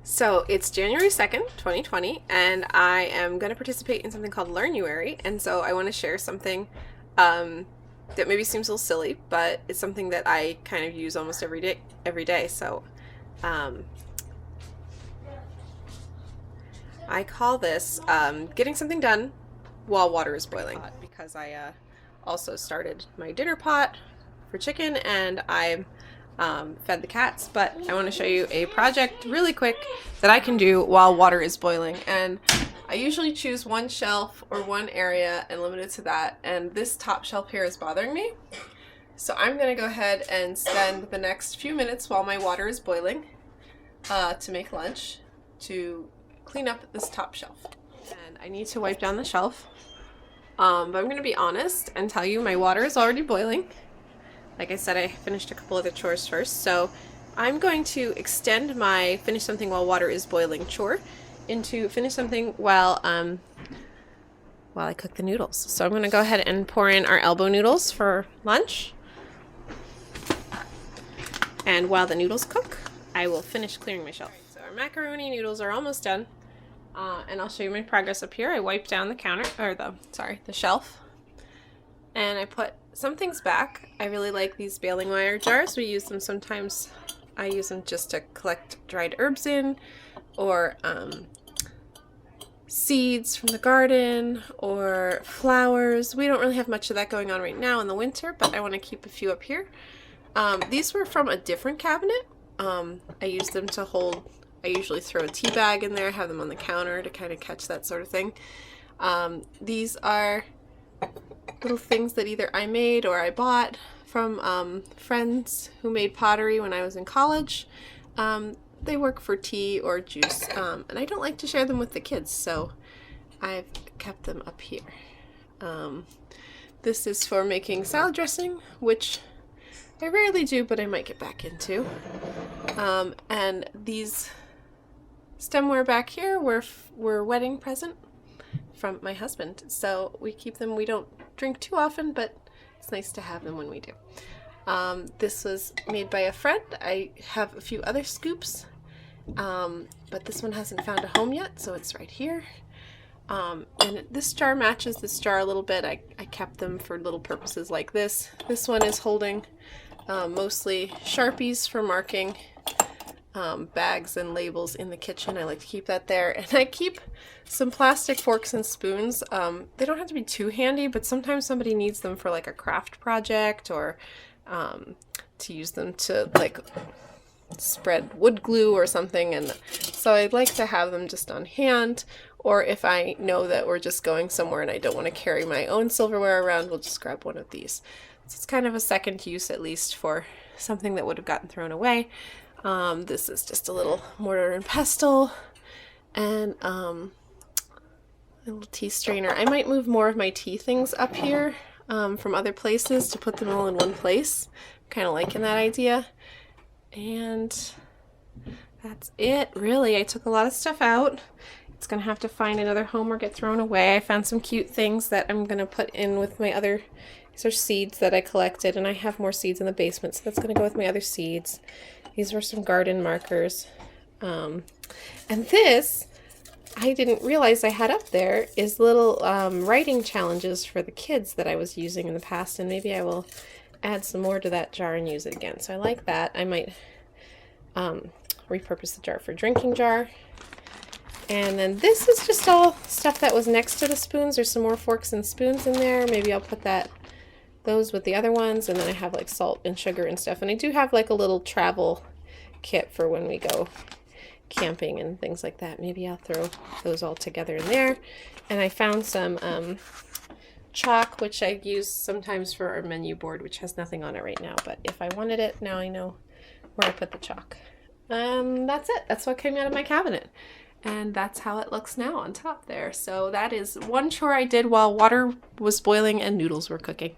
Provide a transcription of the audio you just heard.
So it's January 2nd, 2020, and I am going to participate in something called Learnuary. And so I want to share something that maybe seems a little silly, but it's something that I kind of use almost every day. So I call this getting something done while water is boiling, because I also started my dinner pot for chicken, and I fed the cats. But I want to show you a project really quick that I can do while water is boiling. And I usually choose one shelf or one area and limit it to that. And this top shelf here is bothering me. So I'm going to go ahead and spend the next few minutes while my water is boiling to make lunch to clean up this top shelf. And I need to wipe down the shelf. But I'm going to be honest and tell you my water is already boiling. Like I said, I finished a couple other chores first, so I'm going to extend my finish something while water is boiling chore into finish something while I cook the noodles. So I'm going to go ahead and pour in our elbow noodles for lunch. And while the noodles cook, I will finish clearing my shelf. So our macaroni noodles are almost done. And I'll show you my progress up here. I wiped down the counter, or the shelf. And I put some things back. I really like these baling wire jars. We use them sometimes. I use them just to collect dried herbs in, or seeds from the garden, or flowers. We don't really have much of that going on right now in the winter, but I want to keep a few up here. These were from a different cabinet. I use them to hold, I usually throw a tea bag in there, have them on the counter to kind of catch that sort of thing. These are little things that either I made or I bought from friends who made pottery when I was in college. They work for tea or juice, and I don't like to share them with the kids, so I've kept them up here. This is for making salad dressing, which I rarely do, but I might get back into. And these stemware back here were wedding present from my husband, so we keep them. We don't drink too often, but it's nice to have them when we do. This was made by a friend. I have a few other scoops, but this one hasn't found a home yet, so it's right here. And this jar matches this jar a little bit. I kept them for little purposes like this. This one is holding mostly Sharpies for marking bags and labels in the kitchen. I like to keep that there. And I keep some plastic forks and spoons. They don't have to be too handy, but sometimes somebody needs them for like a craft project, or to use them to like spread wood glue or something. And so I'd like to have them just on hand, or if I know that we're just going somewhere and I don't want to carry my own silverware around, we'll just grab one of these. So it's kind of a second use, at least, for something that would have gotten thrown away. This is just a little mortar and pestle, and a little tea strainer. I might move more of my tea things up here from other places to put them all in one place. Kind of liking that idea. And that's it, really. I took a lot of stuff out. It's going to have to find another home or get thrown away. I found some cute things that I'm going to put in with my other. These are seeds that I collected, and I have more seeds in the basement, so that's going to go with my other seeds. These were some garden markers. And this, I didn't realize I had up there, is little writing challenges for the kids that I was using in the past, and maybe I will add some more to that jar and use it again. So I like that. I might repurpose the jar for a drinking jar. And then this is just all stuff that was next to the spoons. There's some more forks and spoons in there. Maybe I'll put those with the other ones, and then I have like salt and sugar and stuff. And I do have like a little travel kit for when we go camping and things like that. Maybe I'll throw those all together in there. And I found some chalk, which I use sometimes for our menu board, which has nothing on it right now, but if I wanted it, now I know where I put the chalk. That's it. That's what came out of my cabinet. And that's how it looks now on top there. So that is one chore I did while water was boiling and noodles were cooking.